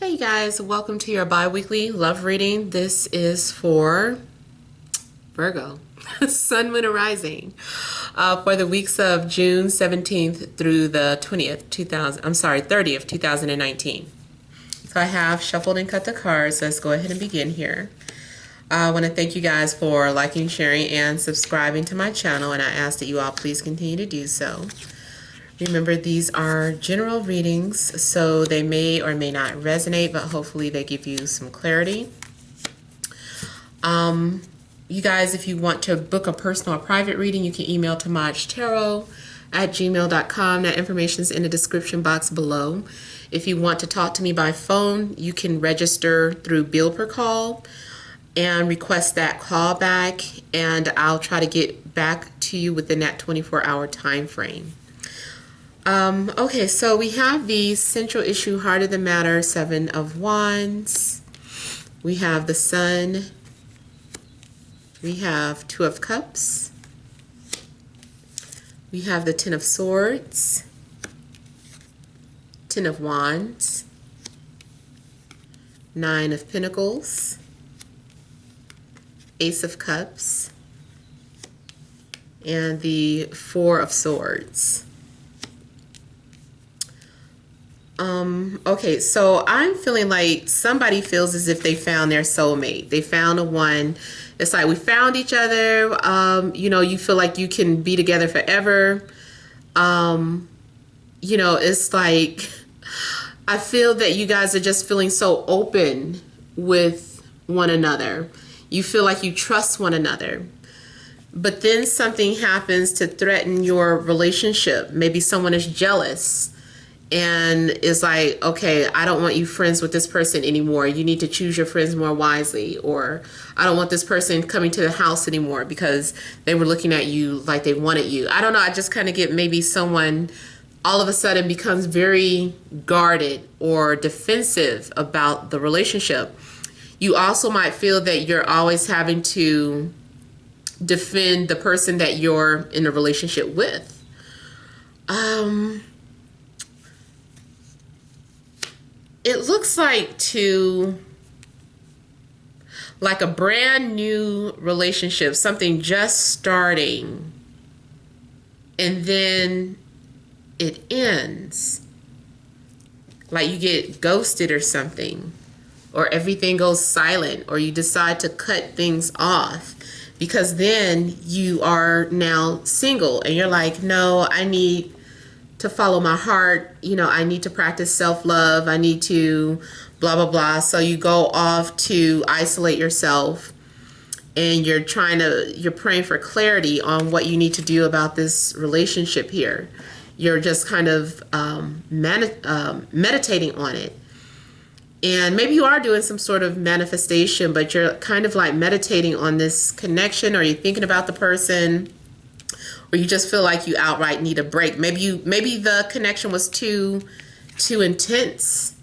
Hey guys, welcome to your bi-weekly love reading. This is for Virgo, Sun, Moon, and Rising, for the weeks of June 17th through the 30th, 2019. So I have shuffled and cut the cards. So let's go ahead and begin here. I want to thank you guys for liking, sharing, and subscribing to my channel, and I ask that you all please continue to do so. Remember, these are general readings, so they may or may not resonate, but hopefully they give you some clarity. You guys, if you want to book a personal or private reading, you can email TemajTarot@gmail.com. That information is in the description box below. If you want to talk to me by phone, you can register through Bill Per Call and request that call back, and I'll try to get back to you within that 24-hour time frame. Okay, so we have the central issue, heart of the matter, Seven of Wands. We have the Sun. We have Two of Cups. We have the Ten of Swords, Ten of Wands, Nine of Pentacles, Ace of Cups, and the Four of Swords. Okay, so I'm feeling like somebody feels as if they found their soulmate. They found a one. It's like we found each other. You know, you feel like you can be together forever. You know, it's like I feel that you guys are just feeling so open with one another. You feel like you trust one another. But then something happens to threaten your relationship. Maybe someone is jealous and is like, okay, I don't want you friends with this person anymore. You need to choose your friends more wisely. Or I don't want this person coming to the house anymore because they were looking at you like they wanted you. I don't know. I just kind of get maybe someone all of a sudden becomes very guarded or defensive about the relationship. You also might feel that you're always having to defend the person that you're in a relationship with. It looks like like a brand new relationship, something just starting, and then it ends. Like you get ghosted or something, or everything goes silent, or you decide to cut things off because then you are now single and you're like, no, I need to follow my heart, you know, I need to practice self-love, I need to blah blah blah. So you go off to isolate yourself and you're praying for clarity on what you need to do about this relationship here. You're just kind of meditating on it, and maybe you are doing some sort of manifestation, but you're kind of like meditating on this connection, or you're thinking about the person, or you just feel like you outright need a break. Maybe the connection was too intense,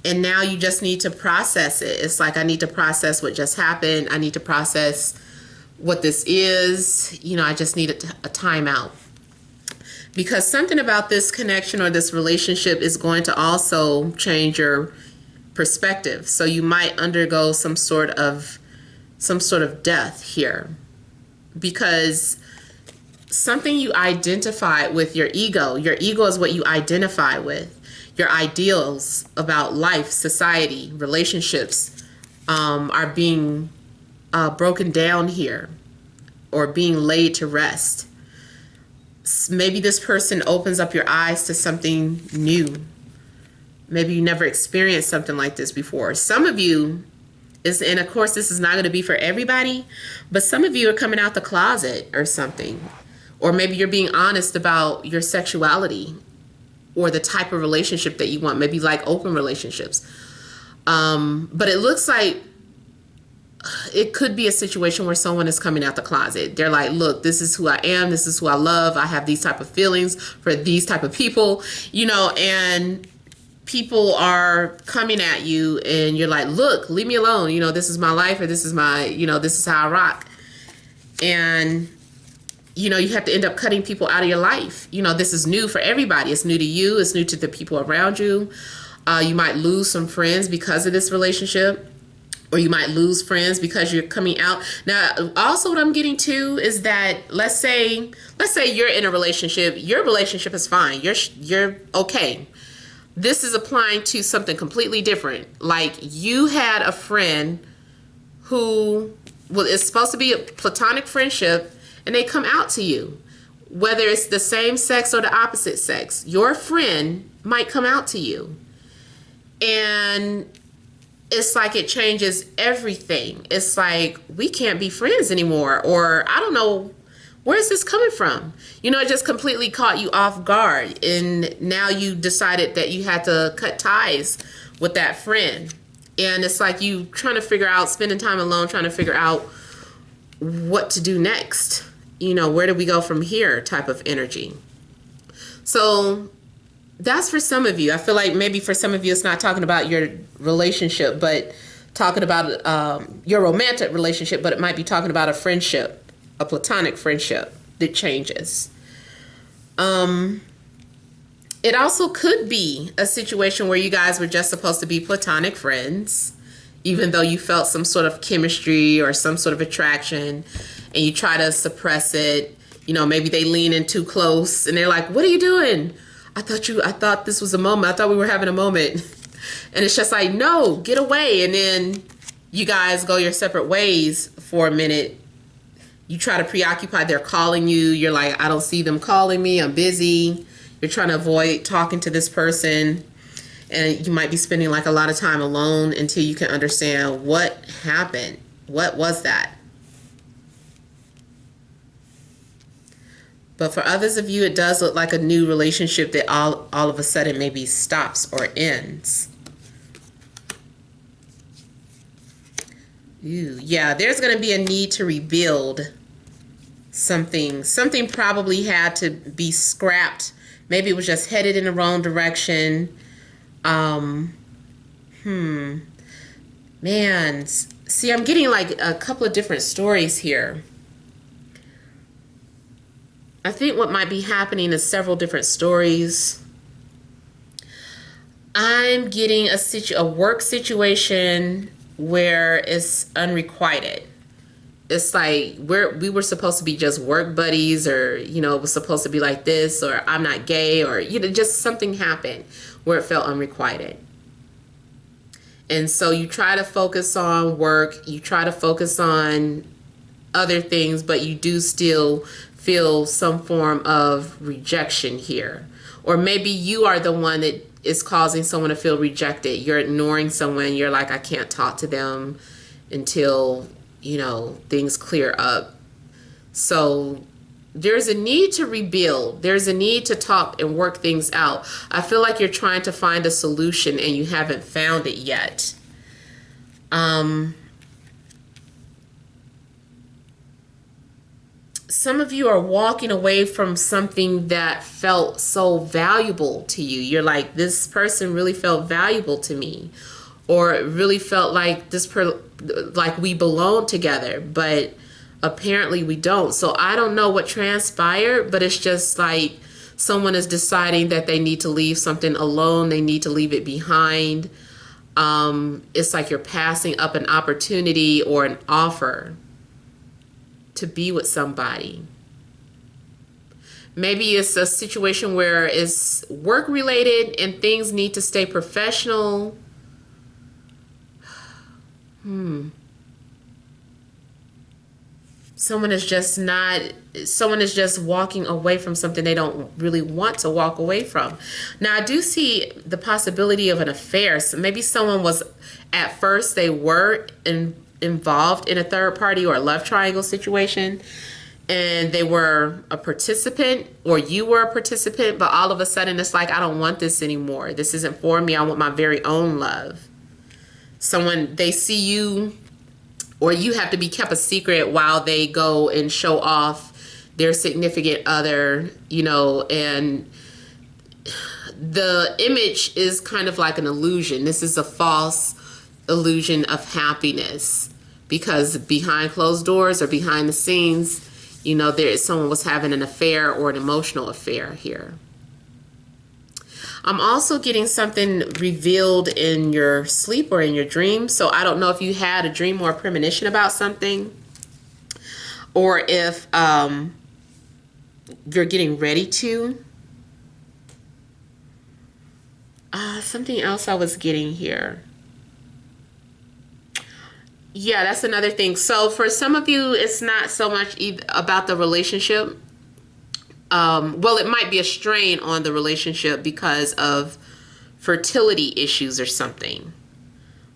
and now you just need to process it. It's like, I need to process what just happened. I need to process what this is. You know, I just need a timeout. Because something about this connection or this relationship is going to also change your perspective. So you might undergo some sort of death here, because something you identify with your ego. Your ego is what you identify with. Your ideals about life, society, relationships are being broken down here, or being laid to rest. Maybe this person opens up your eyes to something new. Maybe you never experienced something like this before. Some of you, and of course this is not going to be for everybody, but some of you are coming out the closet or something. Or maybe you're being honest about your sexuality or the type of relationship that you want. Maybe like open relationships. But it looks like it could be a situation where someone is coming out the closet. They're like, look, this is who I am. This is who I love. I have these type of feelings for these type of people, you know, and people are coming at you and you're like, look, leave me alone. You know, this is my life, or this is my, you know, this is how I rock. And you know, you have to end up cutting people out of your life. You know, this is new for everybody. It's new to you. It's new to the people around you. You might lose some friends because of this relationship, or you might lose friends because you're coming out. Now, also what I'm getting to is that let's say you're in a relationship. Your relationship is fine. You're okay. This is applying to something completely different. Like you had a friend who, well, it's supposed to be a platonic friendship, and they come out to you. Whether it's the same sex or the opposite sex, your friend might come out to you. And it's like it changes everything. It's like we can't be friends anymore, or I don't know, where's this coming from? You know, it just completely caught you off guard, and now you decided that you had to cut ties with that friend. And it's like you trying to figure out, spending time alone, trying to figure out what to do next. You know, where do we go from here type of energy. So that's for some of you. I feel like maybe for some of you it's not talking about your relationship, but talking about your romantic relationship, but it might be talking about a friendship, a platonic friendship that changes. It also could be a situation where you guys were just supposed to be platonic friends, even though you felt some sort of chemistry or some sort of attraction, and you try to suppress it. You know, maybe they lean in too close and they're like, what are you doing? I thought this was a moment. I thought we were having a moment. And it's just like, no, get away. And then you guys go your separate ways for a minute. You try to preoccupy. They're calling you. You're like, I don't see them calling me. I'm busy. You're trying to avoid talking to this person. And you might be spending like a lot of time alone until you can understand what happened. What was that? But for others of you, it does look like a new relationship that all of a sudden maybe stops or ends. Ooh, yeah, there's going to be a need to rebuild something. Something probably had to be scrapped. Maybe it was just headed in the wrong direction. Man, see, I'm getting like a couple of different stories here. I think what might be happening is several different stories. I'm getting a work situation where it's unrequited. It's like we were supposed to be just work buddies, or, you know, it was supposed to be like this, or I'm not gay, or, you know, just something happened where it felt unrequited. And so you try to focus on work, you try to focus on other things, but you do still feel some form of rejection here. Or maybe you are the one that is causing someone to feel rejected. You're ignoring someone. You're like, I can't talk to them until, you know, things clear up. So there's a need to rebuild. There's a need to talk and work things out. I feel like you're trying to find a solution and you haven't found it yet. Some of you are walking away from something that felt so valuable to you. You're like, this person really felt valuable to me, or it really felt like like we belong together, but apparently we don't. So I don't know what transpired, but it's just like someone is deciding that they need to leave something alone. They need to leave it behind. It's like you're passing up an opportunity or an offer to be with somebody. Maybe it's a situation where it's work related and things need to stay professional. Someone is just walking away from something they don't really want to walk away from. Now, I do see the possibility of an affair. So maybe someone was, at first they were involved in a third party or a love triangle situation, and they were a participant, or you were a participant, but all of a sudden it's like, I don't want this anymore. This isn't for me. I want my very own love. Someone, they see you, or you have to be kept a secret while they go and show off their significant other, you know, and the image is kind of like an illusion. This is a false illusion of happiness, because behind closed doors or behind the scenes, you know, someone was having an affair or an emotional affair here. I'm also getting something revealed in your sleep or in your dreams. So I don't know if you had a dream or a premonition about something, or if you're getting ready to. Something else I was getting here. Yeah, that's another thing. So for some of you, it's not so much about the relationship. Well, it might be a strain on the relationship because of fertility issues or something.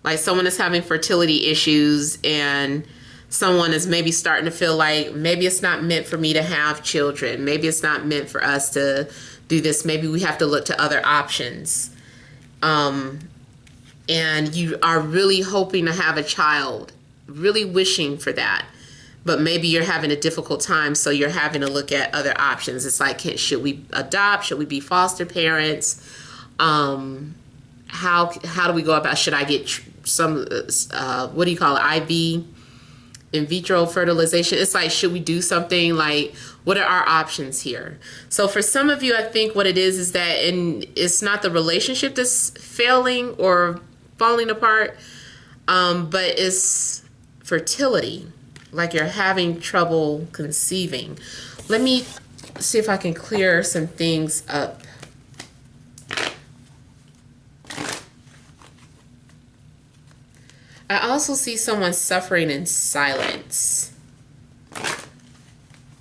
Like someone is having fertility issues and someone is maybe starting to feel like maybe it's not meant for me to have children. Maybe it's not meant for us to do this. Maybe we have to look to other options. And you are really hoping to have a child, really wishing for that. But maybe you're having a difficult time, so you're having to look at other options. It's like, should we adopt? Should we be foster parents? How do we go about? Should I get some what do you call it? IV, in vitro fertilization. It's like, should we do something? Like, what are our options here? So for some of you, I think what it is that it's not the relationship that's failing or falling apart, but it's fertility. Like you're having trouble conceiving. Let me see if I can clear some things up. I also see someone suffering in silence.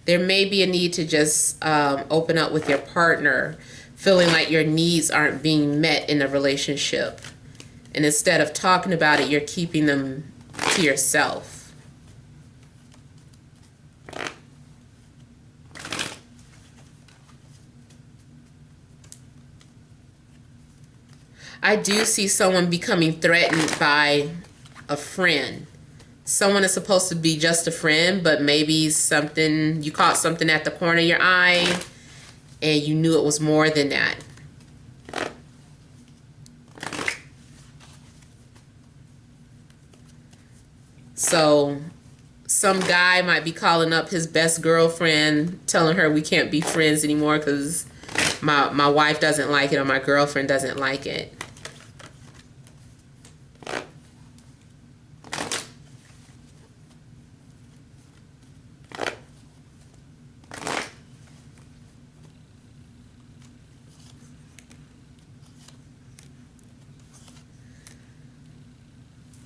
There may be a need to just open up with your partner, feeling like your needs aren't being met in a relationship. And instead of talking about it, you're keeping them to yourself. I do see someone becoming threatened by a friend. Someone is supposed to be just a friend, but maybe something, you caught something at the corner of your eye and you knew it was more than that. So some guy might be calling up his best girlfriend, telling her we can't be friends anymore because my wife doesn't like it or my girlfriend doesn't like it.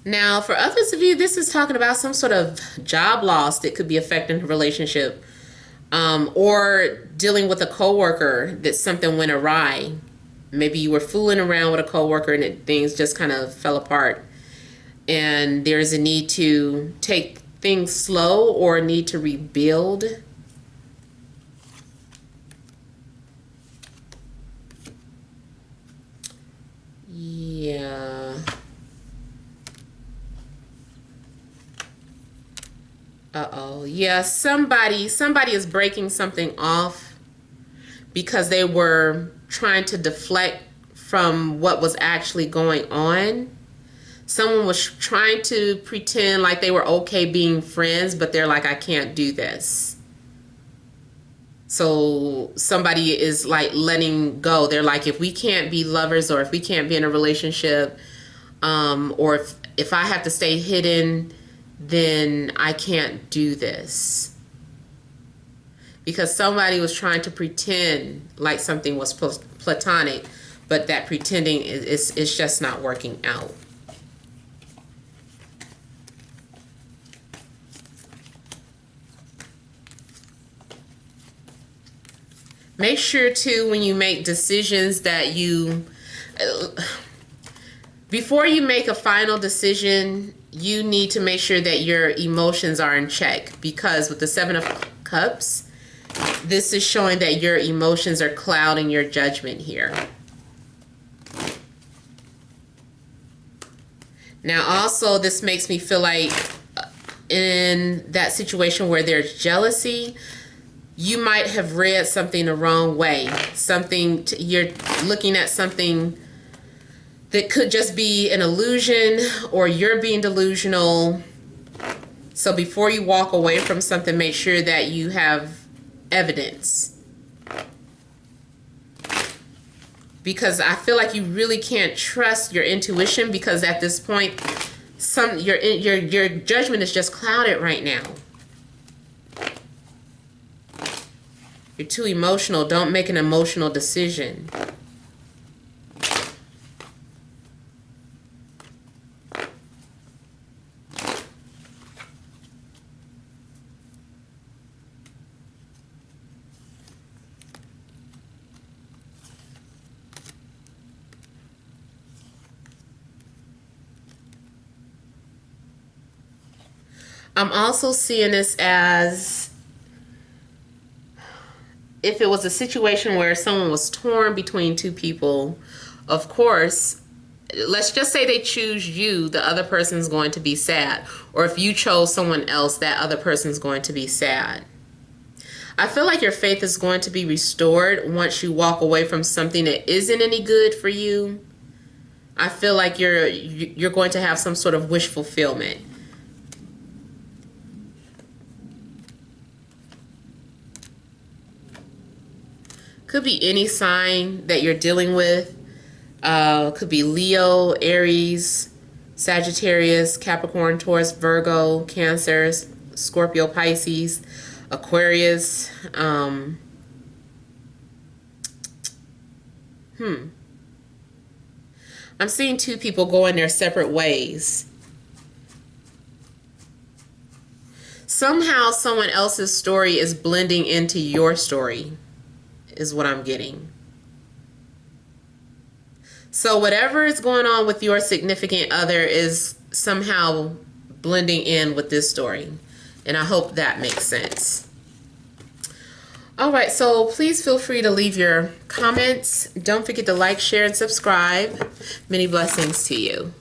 Now, for others of you, this is talking about some sort of job loss that could be affecting a relationship, or dealing with a coworker that something went awry. Maybe you were fooling around with a coworker and things just kind of fell apart. And there's a need to take things slow or a need to rebuild. Yeah. Uh-oh. Yeah, somebody is breaking something off because they were trying to deflect from what was actually going on. Someone was trying to pretend like they were okay being friends, but they're like, I can't do this. So somebody is like letting go. They're like, if we can't be lovers or if we can't be in a relationship, or if I have to stay hidden, then I can't do this. Because somebody was trying to pretend like something was platonic, but that pretending is just not working out. Make sure too, when you make decisions, that you, before you make a final decision, you need to make sure that your emotions are in check, because with the Seven of Cups, this is showing that your emotions are clouding your judgment here. Now also, this makes me feel like in that situation where there's jealousy, you might have read something the wrong way. You're looking at something that could just be an illusion, or you're being delusional. So before you walk away from something, make sure that you have evidence. because I feel like you really can't trust your intuition, because at this point, your judgment is just clouded right now. You're too emotional. Don't make an emotional decision. I'm also seeing this as if it was a situation where someone was torn between two people. Of course, let's just say they choose you, the other person's going to be sad. Or if you chose someone else, that other person's going to be sad. I feel like your faith is going to be restored once you walk away from something that isn't any good for you. I feel like you're going to have some sort of wish fulfillment. Could be any sign that you're dealing with. Could be Leo, Aries, Sagittarius, Capricorn, Taurus, Virgo, Cancer, Scorpio, Pisces, Aquarius. I'm seeing two people going their separate ways. Somehow someone else's story is blending into your story, is what I'm getting. So whatever is going on with your significant other is somehow blending in with this story. And I hope that makes sense. All right, so please feel free to leave your comments. Don't forget to like, share, and subscribe. Many blessings to you.